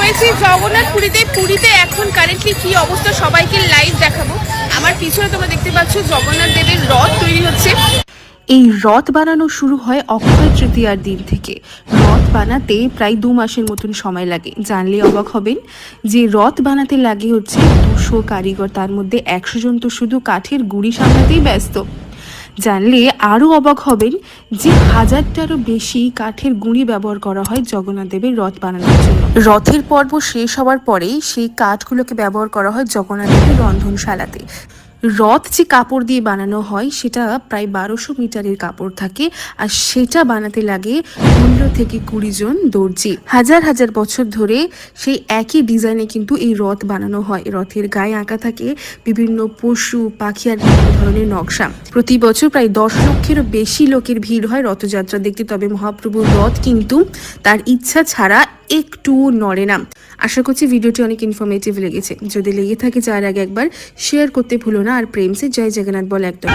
রয়েছে জগন্নাথ পুরীতে এখন কারেন্টলি কি অবস্থা সবাইকে লাইভ দেখাবো। আমার পিছনে তোমরা দেখতে পাচ্ছ জগন্নাথ দেবের রথ তৈরি হচ্ছে। এই রথ বানানো শুরু হয় অক্ষয় তৃতীয়ার দিন থেকে। রথ বানাতে প্রায় 2 মাসের মতন সময় লাগে। জানলে অবাক হবেন যে রথ বানাতে লাগে হচ্ছে 200 কারিগর, তার মধ্যে 100 জন তো শুধু কাঠের গুঁড়ি সামলাতেই ব্যস্ত। জানলে আরও অবাক হবেন যে 1000টারও বেশি কাঠের গুঁড়ি ব্যবহার করা হয় জগন্নাথ দেবের রথ বানানোর জন্য। রথের পর্ব শেষ হওয়ার পরেই সেই কাঠগুলোকে ব্যবহার করা হয় জগন্নাথ দেবের রন্ধনশালাতে। রথ যে কাপড় দিয়ে বানানো হয় সেটা প্রায় 1200 মিটারের কাপড় থাকে, আর সেটা বানাতে লাগে 15 থেকে 20 জন দর্জি। হাজার হাজার বছর ধরে সেই একই ডিজাইনে কিন্তু এই রথ বানানো হয়। রথের গায়ে আঁকা থাকে বিভিন্ন পশু পাখি আর বিভিন্ন ধরনের নকশা। প্রতি বছর প্রায় 10 লক্ষেরও বেশি লোকের ভিড় হয় রথযাত্রা দেখতে। তবে মহাপ্রভুর রথ কিন্তু তার ইচ্ছা ছাড়া একটু নড়ে না। আশা করছি ভিডিওটি অনেক ইনফরমেটিভ লেগেছে। যদি লেগে থাকে যার আগে একবার শেয়ার করতে ভুলো না, আর প্রেম সে জয় জগন্নাথ বলে একদম।